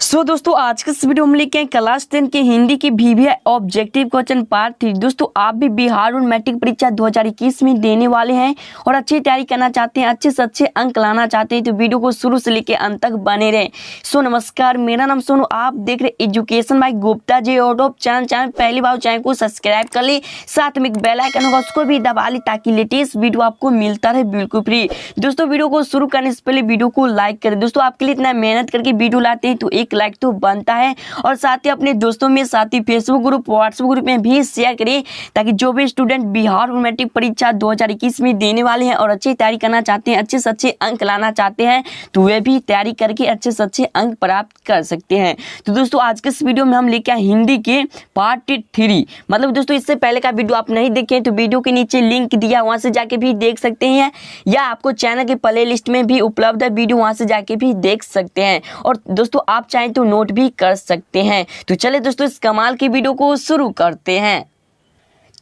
दोस्तों आज के इस वीडियो में लेके आए क्लास 10 के हिंदी की वीवीआई ऑब्जेक्टिव क्वेश्चन पार्ट 3। दोस्तों आप भी बिहार और मैट्रिक परीक्षा 2021 में देने वाले हैं और अच्छी तैयारी करना चाहते हैं, अच्छे से अच्छे अंक लाना चाहते हैं तो वीडियो को शुरू से लेके अंत तक बने रहें। नमस्कार, मेरा नाम सोनू, आप देख रहे education by Gupta ji. YouTube channel पहली बार चैनल को सब्सक्राइब कर ले, साथ में बेल आइकन होगा उसको भी दबा ली ताकि लेटेस्ट वीडियो आपको मिलता रहे बिल्कुल फ्री। दोस्तों वीडियो को शुरू करने से पहले वीडियो को लाइक करें। दोस्तों आपके लिए इतना मेहनत करके वीडियो लाते हैं तो एक लाइक तो बनता है, और साथ ही अपने दोस्तों में, साथ ही फेसबुक ग्रुप, व्हाट्सएप ग्रुप में भी शेयर करें ताकि जो भी स्टूडेंट बिहार और मैट्रिक परीक्षा 2021 में देने वाले हैं और अच्छी तैयारी करना चाहते हैं, अच्छे से अच्छे अंक लाना चाहते हैं तो वे भी तैयारी करके अच्छे से अच्छे अंक प्राप्त कर सकते हैं। तो दोस्तों आज के इस वीडियो में हम लेके आए हिंदी के पार्ट 3। मतलब दोस्तों इससे पहले का वीडियो आप नहीं देखे तो वीडियो के नीचे लिंक दिया, वहां से जाके भी देख सकते हैं, या आपको चैनल के प्ले लिस्ट में भी उपलब्ध है वीडियो, वहां से जाके भी देख सकते हैं। और दोस्तों आप चाहें तो नोट भी कर सकते हैं। तो चलिए दोस्तों इस कमाल की वीडियो को शुरू करते हैं।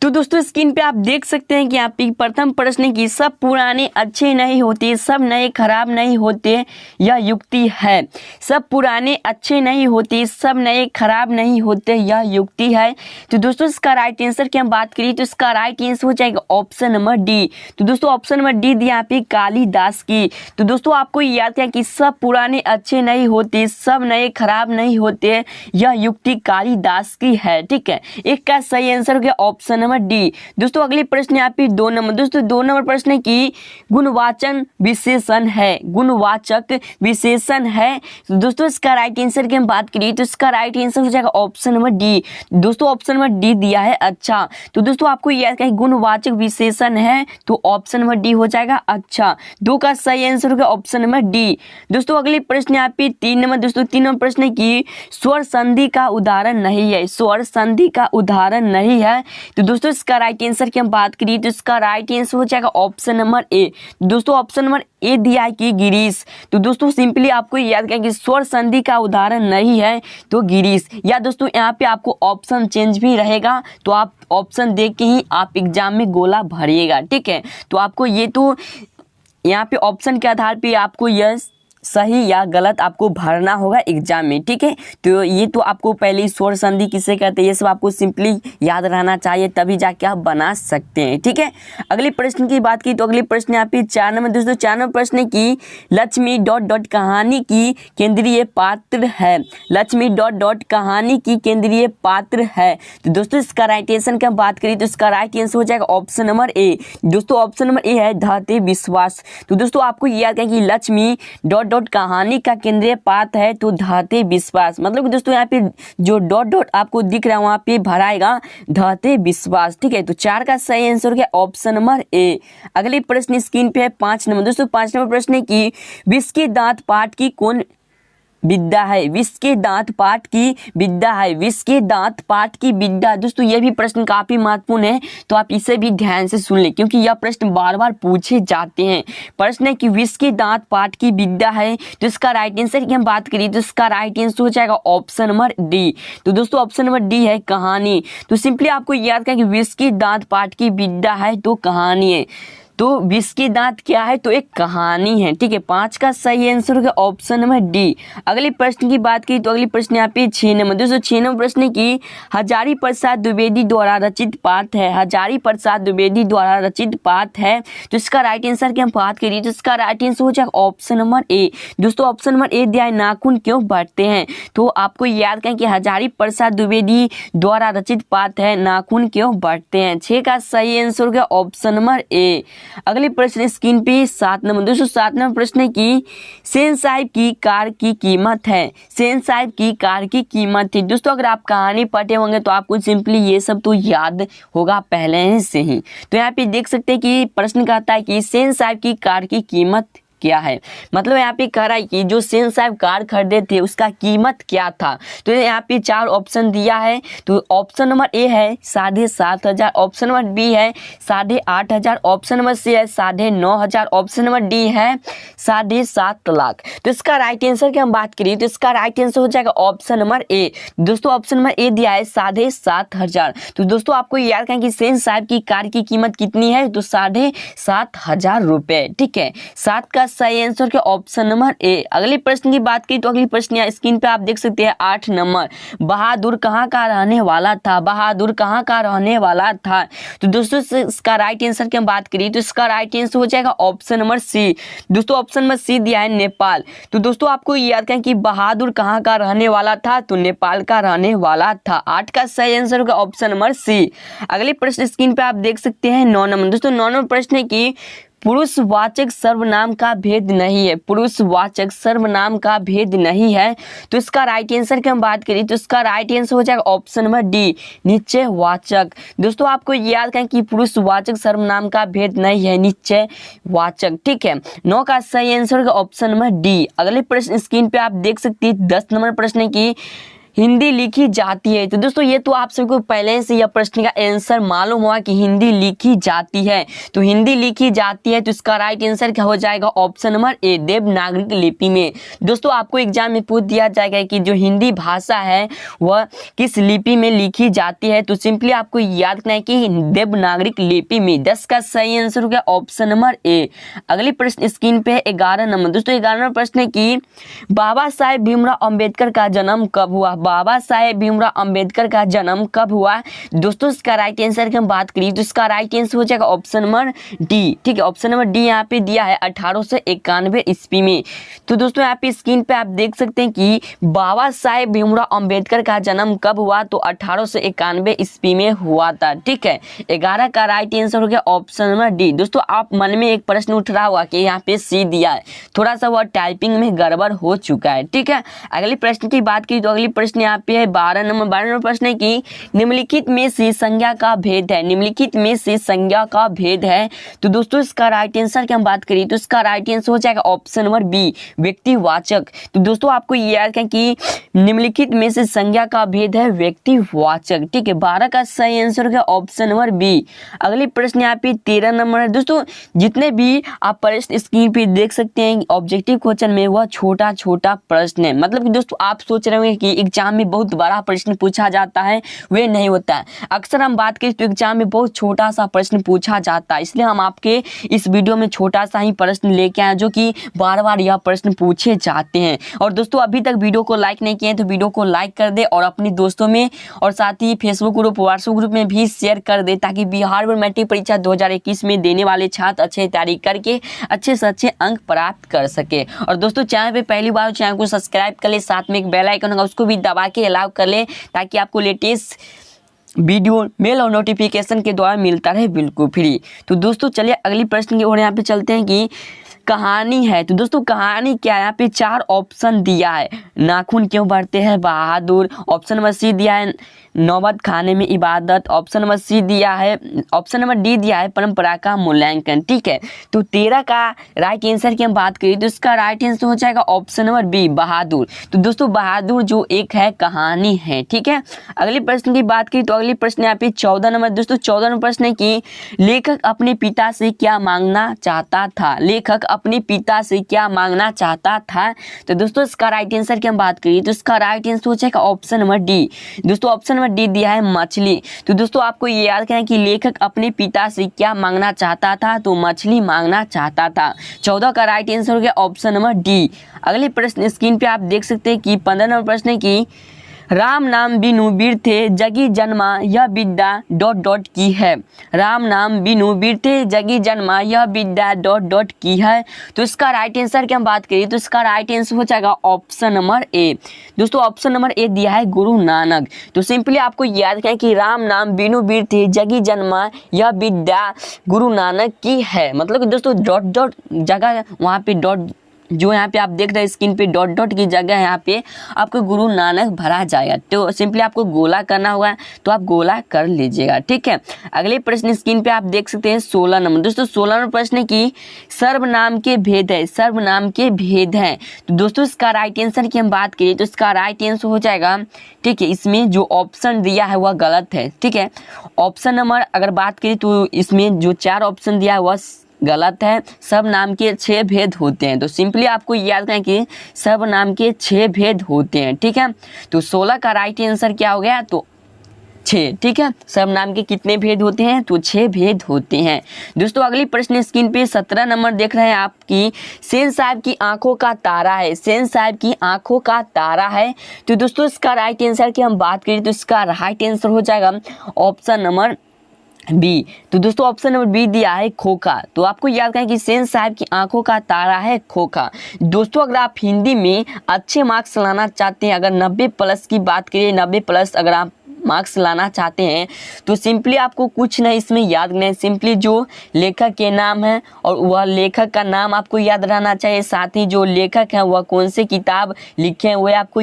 तो दोस्तों स्क्रीन पे आप देख सकते हैं कि यहाँ पे प्रथम प्रश्न की सब पुराने अच्छे नहीं होते, सब नए खराब नहीं होते, यह युक्ति है। सब पुराने अच्छे नहीं होते, सब नए खराब नहीं होते, यह युक्ति है। तो दोस्तों इसका राइट आंसर की हम बात करें तो इसका राइट आंसर हो जाएगा ऑप्शन नंबर डी। तो दोस्तों ऑप्शन नंबर डी दिया यहाँ पे कालिदास की। तो दोस्तों आपको याद है कि सब पुराने अच्छे नहीं होते, सब नए खराब नहीं होते, यह युक्ति कालिदास की है। ठीक है, एक का सही आंसर हो गया ऑप्शन डी। दोस्तों अगले प्रश्न यहाँ पे 2 नंबर। दोस्तों 2 नंबर प्रश्न की गुणवाचक विशेषण है, गुणवाचक विशेषण है। तो दोस्तों इसका राइट आंसर की हम बात करें तो इसका राइट आंसर हो जाएगा ऑप्शन नंबर डी। दोस्तों ऑप्शन नंबर डी दिया है अच्छा। तो दोस्तों आपको याद है गुणवाचक विशेषण है तो ऑप्शन नंबर डी हो जाएगा अच्छा। 2 का सही आंसर हो गया ऑप्शन नंबर डी। दोस्तों अगले प्रश्न यहाँ पे 3 नंबर। दोस्तों 3 नंबर प्रश्न की स्वर संधि का उदाहरण नहीं है, स्वर संधि का उदाहरण नहीं है। तो दोस्तों इसका राइट आंसर की हम बात करें तो इसका राइट आंसर हो जाएगा ऑप्शन नंबर ए। दोस्तों ऑप्शन नंबर ए दिया है कि गिरीश। तो दोस्तों सिंपली आपको याद करें कि स्वर संधि का उदाहरण नहीं है तो गिरीश। या दोस्तों यहाँ पे आपको ऑप्शन चेंज भी रहेगा तो आप ऑप्शन देख के ही आप एग्जाम में गोला भरिएगा। ठीक है, तो आपको ये तो यहाँ पे ऑप्शन के आधार पे आपको यस सही या गलत आपको भरना होगा एग्जाम में। ठीक है, तो ये तो आपको पहले स्वर संधि किसे कहते हैं ये सब आपको सिंपली याद रहना चाहिए, तभी जाके आप बना सकते हैं। ठीक है, अगले प्रश्न की बात की तो अगले प्रश्न यहाँ पे 4 नंबर। दोस्तों 4 नंबर प्रश्न की लक्ष्मी ... कहानी की केंद्रीय पात्र है, लक्ष्मी ... कहानी की केंद्रीय पात्र है। तो दोस्तों इसका राइट आंसर की हम बात करें तो इसका राइट आंसर हो जाएगा ऑप्शन नंबर ए। दोस्तों ऑप्शन नंबर ए है धहते विश्वास। तो दोस्तों आपको याद है कि लक्ष्मी ... कहानी का केंद्रीय पात्र है तो धहते विश्वास। मतलब दोस्तों यहाँ पे जो डॉट आपको दिख रहा है वहां पे भराएगा धहते विश्वास। ठीक है, तो 4 का सही आंसर हो गया ऑप्शन नंबर ए। अगले प्रश्न स्क्रीन पे है 5 नंबर। दोस्तों 5 नंबर प्रश्न की विष के दांत पाठ की कौन विद्या है, विष के दांत पाठ की विद्या है, विष के दांत पाठ की विद्या। दोस्तों यह भी प्रश्न काफी महत्वपूर्ण है तो आप इसे भी ध्यान से सुन लें क्योंकि यह प्रश्न बार बार पूछे जाते हैं। प्रश्न है कि विष के दांत पाठ की विद्या है तो इसका राइट आंसर की हम बात करें तो इसका राइट आंसर हो जाएगा ऑप्शन नंबर डी। तो दोस्तों ऑप्शन नंबर डी है कहानी। तो सिंपली आपको याद करें कि विष के दांत पाठ की विद्या है तो कहानी है, तो विष के दांत क्या है तो एक कहानी है। ठीक है, 5 का सही आंसर होगा ऑप्शन नंबर डी। अगले प्रश्न की बात की तो अगले प्रश्न यहाँ पे 6 नंबर। दोस्तों 6 नंबर प्रश्न की हजारी प्रसाद द्विवेदी द्वारा रचित पाठ है, हजारी प्रसाद द्विवेदी द्वारा रचित पाठ है। तो इसका राइट आंसर की हम बात करिए तो इसका राइट आंसर हो जाएगा ऑप्शन नंबर ए। दोस्तों ऑप्शन नंबर ए दिया है नाखून क्यों बढ़ते हैं। तो आपको याद करें कि हजारी प्रसाद द्विवेदी द्वारा रचित पाठ है नाखून क्यों बढ़ते हैं। 6 का सही आंसर हो गया ऑप्शन नंबर ए। अगले प्रश्न स्क्रीन पे 7 नंबर। दोस्तों 7 नंबर प्रश्न की सेन साहिब की कार की कीमत है, सेन साहिब की कार की कीमत थी। दोस्तों अगर आप कहानी पढ़े होंगे तो आपको सिंपली ये सब तो याद होगा पहले से ही। तो यहाँ पे देख सकते हैं कि प्रश्न कहता है कि सेन साहिब की कार की कीमत क्या है। मतलब यहाँ पे कह रहा है कि जो सेन साहब कार खरीदे थे उसका कीमत क्या था। तो यहाँ पे 4 ऑप्शन दिया है तो ऑप्शन नंबर ए है 7,500, ऑप्शन नंबर बी है 8,500, ऑप्शन नंबर सी है 9,500, ऑप्शन नंबर डी है 7.5 लाख। तो इसका राइट आंसर की हम बात करें तो इसका राइट आंसर हो जाएगा ऑप्शन नंबर ए। दोस्तों ऑप्शन नंबर ए दिया है 7,500। तो दोस्तों आपको याद करें कि सेन साहब की कार की कीमत कितनी है तो 7,500 रुपए। ठीक है, 7 का सही आंसर क्या ऑप्शन नंबर ए। अगले प्रश्न की बात करें तो अगली प्रश्न यहाँ स्क्रीन पे आप देख सकते हैं 8 नंबर, बहादुर कहाँ का रहने वाला था, बहादुर कहाँ का रहने वाला था। तो दोस्तों इसका राइट आंसर की हम बात करें तो इसका राइट आंसर हो जाएगा ऑप्शन नंबर सी। दोस्तों ऑप्शन नंबर सी दिया है नेपाल। तो दोस्तों आपको याद करें कि बहादुर कहाँ का रहने वाला था, तो नेपाल का रहने वाला था। 8 का सही आंसर होगा ऑप्शन नंबर सी। अगले प्रश्न स्क्रीन पे आप देख सकते हैं 9 नंबर। दोस्तों 9 नंबर प्रश्न है कि पुरुषवाचक सर्वनाम का भेद नहीं है, पुरुषवाचक सर्वनाम का भेद नहीं है। तो इसका राइट आंसर की हम बात करें तो इसका राइट आंसर हो जाएगा ऑप्शन नंबर डी, निश्चयवाचक। दोस्तों आपको याद करें कि पुरुषवाचक सर्वनाम का भेद नहीं है, निश्चयवाचक। ठीक है, 9 का सही आंसर होगा ऑप्शन नंबर डी। अगले प्रश्न स्क्रीन पे आप देख सकते हैं 10 नंबर प्रश्न है कि हिंदी लिखी जाती है। तो दोस्तों ये तो आप सबको पहले से यह प्रश्न का आंसर मालूम हुआ कि हिंदी लिखी जाती है। तो हिंदी लिखी जाती है तो इसका राइट आंसर क्या हो जाएगा ऑप्शन नंबर ए, देवनागरिक लिपि में। दोस्तों आपको एग्जाम में पूछ दिया जाएगा कि जो हिंदी भाषा है वह किस लिपि में लिखी जाती है। तो सिंपली आपको याद रखना है कि देवनागरिक लिपि में। 10 का सही आंसर हो गया ऑप्शन नंबर ए। अगली प्रश्न स्क्रीन पे 11 नंबर। दोस्तों 11 नंबर प्रश्न है कि बाबा साहेब भीमराव अंबेडकर का जन्म कब हुआ, बाबा साहेब भीमराव अंबेडकर का जन्म कब हुआ। दोस्तों इसका राइट आंसर की हम बात करें तो इसका राइट आंसर हो जाएगा ऑप्शन नंबर डी। ठीक है, ऑप्शन नंबर डी यहाँ पे दिया है 1891 ईस्वी में। तो दोस्तों यहाँ पे स्क्रीन पे आप देख सकते हैं कि बाबा साहेब भीमराव अंबेडकर का जन्म कब हुआ, तो 1891 ईस्वी में हुआ था। ठीक है, 11 का राइट आंसर हो गया ऑप्शन नंबर डी। दोस्तों आप मन में एक प्रश्न उठ रहा हुआ कि यहाँ पे सी दिया है, थोड़ा सा वह टाइपिंग में गड़बड़ हो चुका है। ठीक है, अगली प्रश्न की बात की तो अगली प्रश्न यहाँ पे है 12 नंबर। 12 नंबर प्रश्न है कि निम्नलिखित में से संज्ञा का भेद है, निम्नलिखित में से संज्ञा का भेद है। तो दोस्तों इसका राइट आंसर की हम बात करें तो इसका राइट आंसर हो जाएगा ऑप्शन नंबर बी, व्यक्तिवाचक। तो दोस्तों आपको ये याद है कि निम्नलिखित में से संज्ञा का भेद है व्यक्तिवाचक। ठीक है, 12 का सही आंसर हो गया ऑप्शन नंबर बी। अगली प्रश्न यहाँ पे 13 नंबर है। दोस्तों जितने भी आप प्रश्न स्क्रीन पे देख सकते हैं ऑब्जेक्टिव क्वेश्चन में वह छोटा छोटा प्रश्न है। मतलब कि दोस्तों आप सोच रहे होंगे कि एग्जाम में बहुत बड़ा प्रश्न पूछा जाता है, वे नहीं होता है। अक्सर हम बात करें तो एग्जाम में बहुत छोटा सा प्रश्न पूछा जाता है, इसलिए हम आपके इस वीडियो में छोटा सा ही प्रश्न लेके आए जो कि बार बार यह प्रश्न पूछे जाते हैं। और दोस्तों अभी तक वीडियो को लाइक नहीं किए तो वीडियो को लाइक कर दे और अपने दोस्तों में और साथ ही फेसबुक ग्रुप व्हाट्सएप ग्रुप में भी शेयर कर दे, ताकि बिहार बोर्ड मैट्रिक परीक्षा 2021 में देने वाले छात्र अच्छे तैयारी करके अच्छे से अच्छे अंक प्राप्त कर सके। और दोस्तों चैनल पे पहली बार चैनल को सब्सक्राइब कर ले, साथ में एक बेल आइकन होगा उसको भी दबा के अलाउ कर ले, ताकि आपको लेटेस्ट वीडियो मेल और नोटिफिकेशन के द्वारा मिलता रहे बिल्कुल फ्री। तो दोस्तों चलिए अगली प्रश्न की ओर यहाँ पे चलते हैं कि कहानी है। तो दोस्तों कहानी क्या है, यहाँ पे 4 ऑप्शन दिया है। नाखून क्यों बढ़ते हैं, बहादुर। ऑप्शन नंबर सी दिया है नौबत खाने में इबादत। ऑप्शन नंबर सी दिया है, ऑप्शन नंबर डी दिया है परंपरा का मूल्यांकन। ठीक है, तो 13 का राइट आंसर की हम बात करें तो इसका राइट आंसर हो जाएगा ऑप्शन नंबर बी, बहादुर। तो दोस्तों बहादुर जो एक है कहानी है। ठीक है, अगले प्रश्न की बात करें तो अगली प्रश्न यहाँ पे 14 नंबर। दोस्तों 14 नंबर प्रश्न है कि लेखक अपने पिता से क्या मांगना चाहता था, लेखक अपने पिता से क्या मांगना चाहता था। तो दोस्तों इसका राइट आंसर की हम बात करें तो इसका राइट आंसर हो जाएगा ऑप्शन नंबर डी। दोस्तों ऑप्शन नंबर डी दिया है मछली। तो दोस्तों आपको ये याद करें कि लेखक अपने पिता से क्या मांगना चाहता था, तो मछली मांगना चाहता था। 14 का राइट आंसर हो गया ऑप्शन नंबर डी। अगले प्रश्न स्क्रीन पे आप देख सकते हैं कि 15 नंबर प्रश्न है कि राम नाम बिनु वीर थे जगी जन्मा यह विद्या डॉट डॉट की है। राम नाम बिनु वीर थे जगी जन्मा यह विद्या डॉट डॉट की है। तो इसका राइट आंसर की हम बात करें तो इसका राइट आंसर हो जाएगा ऑप्शन नंबर ए। दोस्तों ऑप्शन नंबर ए दिया है गुरु नानक। तो सिंपली आपको याद करें कि राम नाम बिनु वीर थे जगी जन्मा यह विद्या गुरु नानक की है। मतलब कि दोस्तों डॉट डॉट जगह वहाँ पे डॉट जो यहाँ पे आप देख रहे हैं स्क्रीन पे डॉट डॉट की जगह यहाँ पे आपको गुरु नानक भरा जाएगा। तो सिंपली आपको गोला करना होगा, तो आप गोला कर लीजिएगा। ठीक है, अगले प्रश्न स्क्रीन पे आप देख सकते हैं 16 नंबर। दोस्तों 16 नंबर प्रश्न है कि सर्वनाम के भेद है, सर्वनाम के भेद है। तो दोस्तों इसका राइट आंसर की हम बात करें तो इसका राइट आंसर हो जाएगा, ठीक है, इसमें जो ऑप्शन दिया है वह गलत है। ठीक है, ऑप्शन नंबर अगर बात करें तो इसमें जो 4 ऑप्शन दिया है वह गलत है। सब नाम के 6 भेद होते हैं। तो सिंपली आपको याद करें कि सब नाम के 6 भेद होते हैं। ठीक है, तो 16 का राइट आंसर क्या हो गया, तो 6। ठीक है, सर्वनाम के कितने भेद होते हैं? तो 6 भेद होते हैं। दोस्तों अगली प्रश्न स्क्रीन पे 17 नंबर देख रहे हैं आपकी, सेन साहब की आंखों का तारा है। सेन साहब की आंखों का तारा है। तो दोस्तों इसका राइट आंसर की हम बात करें तो इसका राइट आंसर हो जाएगा ऑप्शन नंबर बी। तो दोस्तों ऑप्शन नंबर बी दिया है खोखा। तो आपको याद करें कि सेन साहब की आंखों का तारा है खोखा। दोस्तों अगर आप हिंदी में अच्छे मार्क्स लाना चाहते हैं, अगर 90+ की बात करिए, 90+ अगर आप मार्क्स लाना चाहते हैं तो सिंपली आपको कुछ नहीं इसमें याद करना है, सिंपली जो लेखक के नाम है और वह लेखक का नाम आपको याद रहना चाहिए, साथ ही जो लेखक है वह कौन से किताब लिखे हैं वह आपको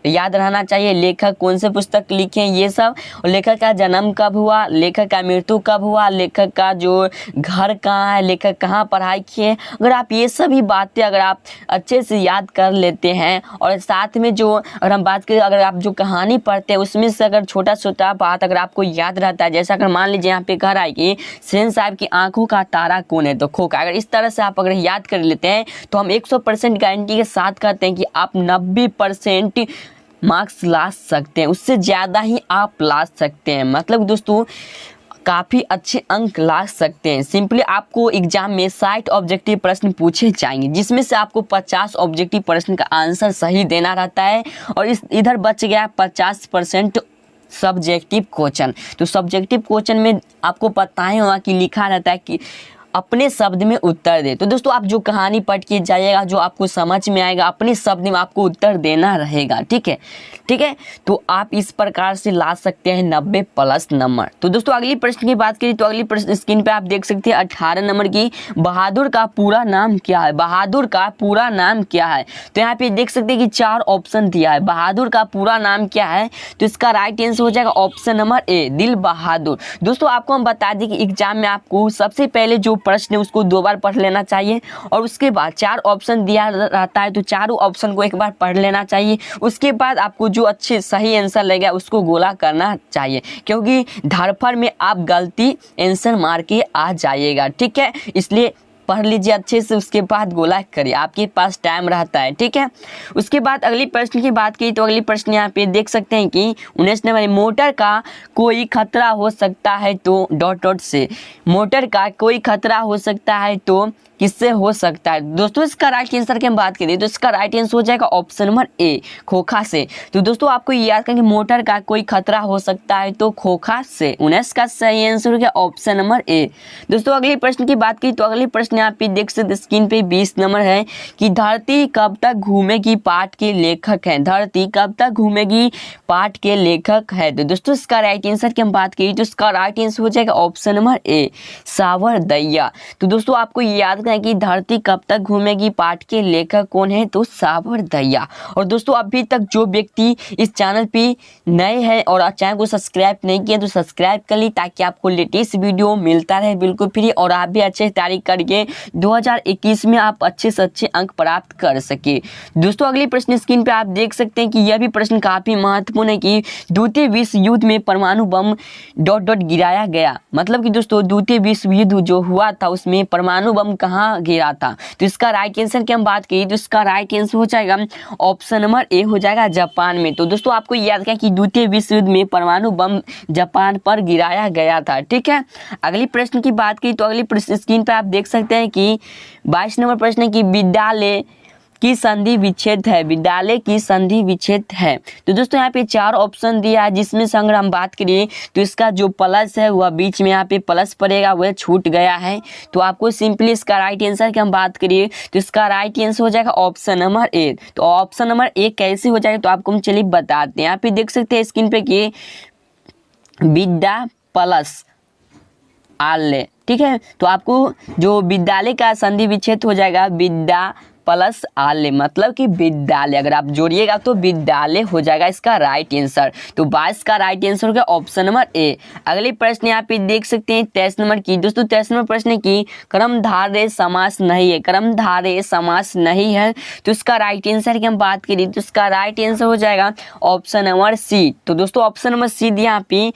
याद रहना चाहिए, लेखक कौन से पुस्तक लिखे हैं ये सब, और लेखक का जन्म कब हुआ, लेखक का मृत्यु कब हुआ, लेखक का जो घर कहाँ है, लेखक कहाँ पढ़ाई किए। अगर आप ये सभी बातें अगर आप अच्छे से याद कर लेते हैं, और साथ में जो अगर हम बात करें अगर आप जो कहानी पढ़ते हैं उसमें से अगर छोटा छोटा बात अगर आपको याद रहता है, जैसा अगर मान लीजिए यहाँ पे कह रहा है कि सेन साहब की आंखों का तारा कौन है, तो खोखा। अगर इस तरह से आप अगर याद कर लेते हैं तो हम 100% गारंटी के साथ कहते हैं कि आप 90% मार्क्स ला सकते हैं, उससे ज़्यादा ही आप ला सकते हैं। मतलब दोस्तों काफ़ी अच्छे अंक ला सकते हैं। सिंपली आपको एग्जाम में 60 ऑब्जेक्टिव प्रश्न पूछे जाएंगे, जिसमें से आपको 50 ऑब्जेक्टिव प्रश्न का आंसर सही देना रहता है, और इधर बच गया 50% सब्जेक्टिव क्वेश्चन। तो सब्जेक्टिव क्वेश्चन में आपको पता ही होगा कि लिखा रहता है कि अपने शब्द में उत्तर दे। तो दोस्तों आप जो कहानी पढ़ के जाइएगा, जो आपको समझ में आएगा, अपने शब्द में आपको उत्तर देना रहेगा। ठीक है, ठीक है, तो आप इस प्रकार से ला सकते हैं 90+ नंबर। तो दोस्तों अगली प्रश्न की बात करें तो अगली प्रश्न स्क्रीन पे आप देख सकते हैं 18 नंबर की, बहादुर का पूरा नाम क्या है? बहादुर का पूरा नाम क्या है? तो यहाँ पे देख सकते हैं कि 4 ऑप्शन दिया है, बहादुर का पूरा नाम क्या है? तो इसका राइट आंसर हो जाएगा ऑप्शन नंबर ए, दिल बहादुर। दोस्तों आपको हम बता दें कि एग्जाम में आपको सबसे पहले जो प्रश्न है उसको 2 बार पढ़ लेना चाहिए, और उसके बाद 4 ऑप्शन दिया रहता है तो चारों ऑप्शन को एक बार पढ़ लेना चाहिए। उसके बाद आपको जो अच्छे सही आंसर लगेगा उसको गोला करना चाहिए, क्योंकि धड़फड़ में आप गलती आंसर मार के आ जाइएगा। ठीक है, इसलिए पढ़ लीजिए अच्छे से, उसके बाद गोला करिए, आपके पास टाइम रहता है। ठीक है, उसके बाद अगली प्रश्न की बात की तो अगली प्रश्न यहाँ पे देख सकते हैं कि 19 नंबर, मोटर का कोई खतरा हो सकता है तो ... से, मोटर का कोई खतरा हो सकता है तो किससे हो सकता है? दोस्तों इसका राइट आंसर की हम बात करें तो इसका राइट आंसर हो जाएगा ऑप्शन नंबर ए, खोखा से। तो दोस्तों आपको याद करें कि मोटर का कोई खतरा हो सकता है तो खोखा से। 19 का सही आंसर हो गया ऑप्शन नंबर ए। दोस्तों अगले प्रश्न की बात की तो अगले प्रश्न यहाँ पे देख सकते स्क्रीन पे 20 नंबर है कि धरती कब तक घूमेगी पाठ के लेखक हैं। धरती कब तक घूमेगी पाठ के लेखक है। तो दोस्तों इसका राइट आंसर की हम बात करें तो इसका राइट आंसर हो जाएगा ऑप्शन नंबर ए, सावरदैया। तो दोस्तों आपको याद है कि धरती कब तक घूमेगी पाठ के लेखक कौन है? तो सावरदैया। और दोस्तों अभी तक जो व्यक्ति इस चैनल पे नए हैं और चैनल को सब्सक्राइब नहीं किए तो सब्सक्राइब कर ली, ताकि आपको लेटेस्ट वीडियो मिलता रहे बिल्कुल फ्री, और आप भी अच्छे तैयारी करके 2021 में आप अच्छे से अच्छे अंक प्राप्त कर सके। दोस्तों अगले प्रश्न स्क्रीन पे आप देख सकते हैं कि यह भी प्रश्न काफी महत्वपूर्ण है कि द्वितीय विश्व युद्ध में परमाणु बम ... गिराया गया। मतलब कि दोस्तों द्वितीय विश्व युद्ध जो हुआ था उसमें परमाणु बम कहाँ गिरा था? तो इसका राइट आंसर की हम बात करें तो इसका राइट आंसर हो जाएगा ऑप्शन नंबर ए, हो जाएगा जापान में। तो दोस्तों आपको याद है कि द्वितीय विश्व युद्ध में परमाणु बम जापान पर गिराया गया था। ठीक है, अगली प्रश्न की बात की तो अगली प्रश्न स्क्रीन पर आप देख सकते हैं कि 22 नंबर प्रश्न है कि विद्यालय की संधि विच्छेद है। विद्यालय की संधि विच्छेद है। तो दोस्तों यहाँ पे 4 ऑप्शन दिया है, जिसमें से अगर हम बात करें तो इसका जो प्लस है वह बीच में यहाँ पे प्लस पड़ेगा, वह छूट गया है। तो आपको सिंपली इसका राइट आंसर की हम बात करिए तो इसका राइट आंसर हो जाएगा ऑप्शन नंबर ए। तो ऑप्शन नंबर ए कैसे हो जाएगा तो आपको हम चलिए बताते हैं। यहाँ पे देख सकते हैं स्क्रीन पे कि विद्या प्लस आल्य। ठीक है, तो आपको जो विद्यालय का संधि विच्छेद हो जाएगा विद्या प्लस आल्य, मतलब कि विद्यालय, अगर आप जोड़िएगा तो विद्यालय हो जाएगा इसका राइट आंसर। तो 22 का राइट आंसर हो गया ऑप्शन नंबर ए। अगले प्रश्न यहाँ पे देख सकते हैं 23 नंबर की। दोस्तों 23 नंबर प्रश्न है कि कर्मधारय समास नहीं है। कर्मधारय समास नहीं है तो इसका राइट आंसर की हम बात करें तो इसका राइट आंसर हो जाएगा ऑप्शन नंबर सी। तो दोस्तों ऑप्शन नंबर सी दिया यहाँ पे,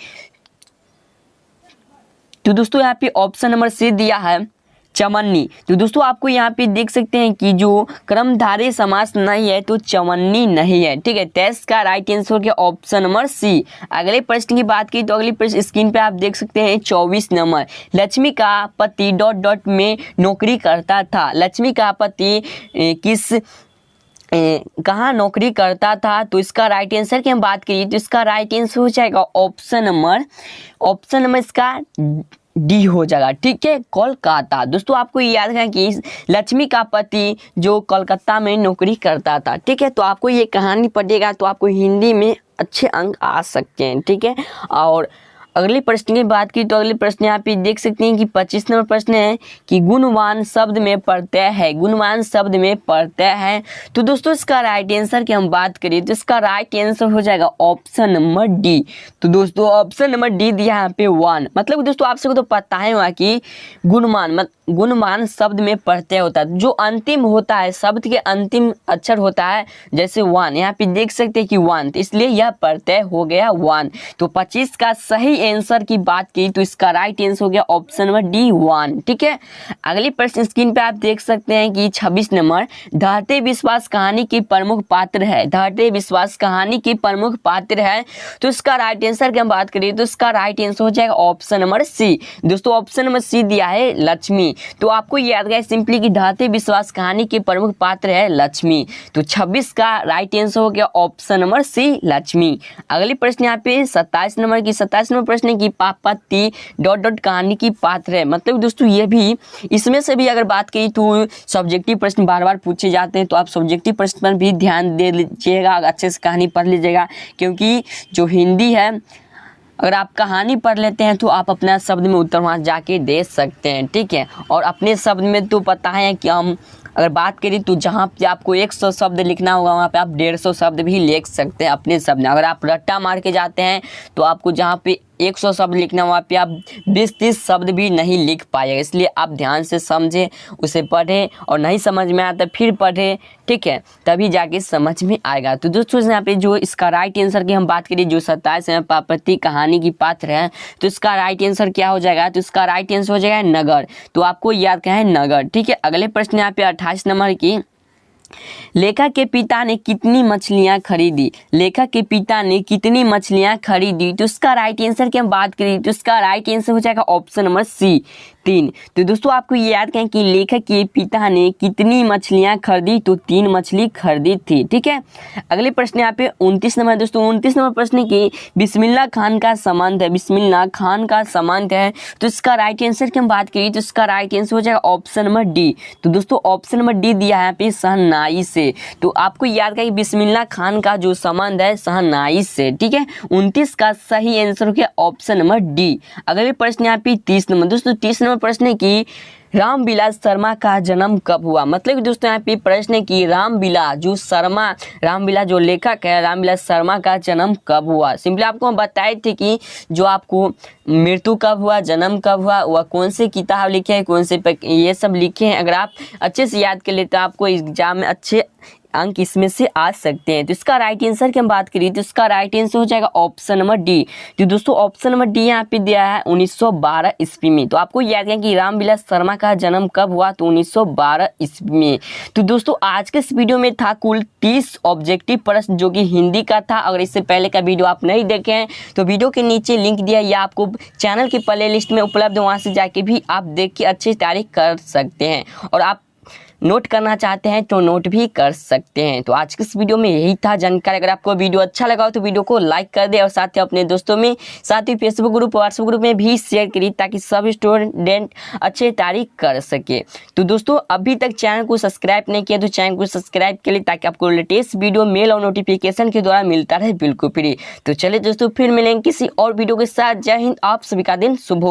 तो दोस्तों यहाँ पे ऑप्शन नंबर सी दिया है चवन्नी। तो दोस्तों आपको यहाँ पे देख सकते हैं कि जो कर्मधारय समास नहीं है तो चवन्नी नहीं है, ठीक है। 23 का राइट आंसर हो गया ऑप्शन नंबर सी। अगले प्रश्न की बात की तो अगले प्रश्न स्क्रीन पे आप देख सकते हैं 24 नंबर। लक्ष्मी का पति डॉट डॉट में नौकरी करता था। लक्ष्मी का पति कहाँ नौकरी करता था, तो इसका राइट आंसर की हम बात करिए तो इसका राइट आंसर हो जाएगा ऑप्शन नंबर इसका डी हो जाएगा, ठीक है, कोलकाता। दोस्तों आपको याद रखना कि लक्ष्मी का पति जो कोलकाता में नौकरी करता था, ठीक है। तो आपको ये कहानी पढ़िएगा तो आपको हिंदी में अच्छे अंक आ सकते हैं, ठीक है। और अगले प्रश्न की बात की तो अगले प्रश्न यहाँ पे देख सकते हैं कि 25 नंबर प्रश्न है कि गुणवान शब्द में प्रत्यय है। गुणवान शब्द में प्रत्यय है। तो दोस्तों इसका राइट आंसर की हम बात करें तो इसका राइट आंसर हो जाएगा ऑप्शन नंबर डी। तो दोस्तों ऑप्शन नंबर डी दिया यहाँ पे 1। मतलब दोस्तों आप सबको तो पता है वहाँ की गुणवान शब्द में प्रत्यय होता है, जो अंतिम होता है, शब्द के अंतिम अक्षर होता है, जैसे 1 यहाँ पे देख सकते हैं कि 1, तो इसलिए यह प्रत्यय हो गया 1। तो 25 का सही आंसर की बात की तो इसका राइट आंसर हो गया ऑप्शन नंबर डी 1, ठीक है। अगली प्रश्न स्क्रीन पे आप देख सकते हैं कि 26 नंबर। धरते विश्वास कहानी की प्रमुख पात्र है। धरते विश्वास कहानी की प्रमुख पात्र है। तो इसका राइट आंसर की हम बात करें तो इसका राइट आंसर हो जाएगा ऑप्शन नंबर सी। दोस्तों ऑप्शन नंबर सी दिया है लक्ष्मी। तो आपको याद रहे सिंपली कि धरते विश्वास कहानी के प्रमुख पात्र है लक्ष्मी। तो 26 का राइट आंसर हो गया ऑप्शन नंबर सी लक्ष्मी। अगली प्रश्न यहाँ पे 27 नंबर की 27 नंबर प्रश्न की पापति डॉट डॉट कहानी की पात्र है। मतलब दोस्तों ये भी इसमें से भी अगर बात की तो सब्जेक्टिव प्रश्न बार बार पूछे जाते हैं, तो आप सब्जेक्टिव प्रश्न पर भी ध्यान दे लीजिएगा, अच्छे से कहानी पढ़ लीजिएगा, क्योंकि जो हिंदी है अगर आप कहानी पढ़ लेते हैं तो आप अपना शब्द में उत्तर वहाँ जाके दे सकते हैं, ठीक है। और अपने शब्द में तो पता है कि हम अगर बात करें तो जहाँ पे आपको 100 शब्द लिखना होगा वहाँ पे आप 150 शब्द भी लिख सकते हैं अपने शब्द में। अगर आप रट्टा मार के जाते हैं तो आपको जहाँ पे 100 शब्द लिखना वहाँ पे आप 20-30 शब्द भी नहीं लिख पाएगा। इसलिए आप ध्यान से समझें, उसे पढ़ें, और नहीं समझ में आया तो फिर पढ़ें, ठीक है, तभी जाके समझ में आएगा। तो दोस्तों यहाँ पे जो इसका राइट आंसर की हम बात करें जो 27 है पापति कहानी की पात्र है, तो इसका राइट आंसर क्या हो जाएगा, तो इसका राइट आंसर हो जाएगा नगर। तो आपको याद क्या है, नगर, ठीक है। अगले प्रश्न यहाँ पे 28 नंबर की। लेखक के पिता ने कितनी मछलियां खरीदी। लेखक के पिता ने कितनी मछलियां खरीदी। तो इसका राइट आंसर की हम बात करें तो इसका राइट आंसर हो जाएगा ऑप्शन नंबर सी 3। तो दोस्तों आपको ये याद करें कि लेखक के पिता ने कितनी मछलियां खरीदी, तो 3 मछली खरीदी थी, ठीक है। अगले प्रश्न यहाँ पे 29 नंबर। दोस्तों 29 नंबर प्रश्न की बिस्मिल्लाह खान का संबंध है। बिस्मिल्लाह खान का संबंध है। तो इसका राइट आंसर की हम बात करें तो इसका राइट आंसर हो जाएगा ऑप्शन नंबर डी। तो दोस्तों ऑप्शन नंबर डी दिया है यहाँ पे शहनाई से। तो आपको याद करें कि बिस्मिल्लाह खान का जो संबंध है शहनाई से, ठीक है। 29 का सही आंसर हो गया ऑप्शन नंबर डी। अगले प्रश्न यहाँ पे 30 नंबर। दोस्तों 30 नंबर प्रश्न है कि रामविलास शर्मा का जन्म कब हुआ। मतलब दोस्तों यहाँ पे प्रश्न है कि रामविलास जो लेखक है रामविलास शर्मा का जन्म कब हुआ। सिंपली आपको हम बताए थे कि जो आपको मृत्यु कब हुआ, जन्म कब हुआ, वह कौन से किताब लिखे हैं, कौन से ये सब लिखे हैं। अगर आप अच्छे से याद कर लेते तो आपको एग्जाम में अच्छे अंक इसमें से आ सकते हैं। तो इसका राइट आंसर की हम बात करें तो इसका राइट आंसर हो जाएगा ऑप्शन नंबर डी। तो दोस्तों ऑप्शन नंबर डी यहाँ पे दिया है 1912 ईस्वी में। तो आपको याद है कि रामविलास शर्मा का जन्म कब हुआ, तो 1912 ईस्वी में। तो दोस्तों आज के इस वीडियो में था कुल 30 ऑब्जेक्टिव प्रश्न जो कि हिंदी का था। अगर इससे पहले का वीडियो आप नहीं देखे हैं तो वीडियो के नीचे लिंक दिया या आपको चैनल की प्ले लिस्ट में उपलब्ध है, वहाँ से जाके भी आप देख के अच्छी तैयारी कर सकते हैं। और आप नोट करना चाहते हैं तो नोट भी कर सकते हैं। तो आज के इस वीडियो में यही था जानकारी। अगर आपको वीडियो अच्छा लगा हो तो वीडियो को लाइक कर दे और साथ ही अपने दोस्तों में, साथ ही फेसबुक ग्रुप व्हाट्सएप ग्रुप में भी शेयर करिए ताकि सभी स्टूडेंट अच्छे तैयारी कर सके। तो दोस्तों अभी तक चैनल को सब्सक्राइब नहीं किया तो चैनल को सब्सक्राइब के लिए ताकि आपको लेटेस्ट वीडियो मेल और नोटिफिकेशन के द्वारा मिलता रहे बिल्कुल फ्री। तो चलिए दोस्तों फिर मिलेंगे किसी और वीडियो के साथ। जय हिंद, आप सभी का दिन शुभ हो।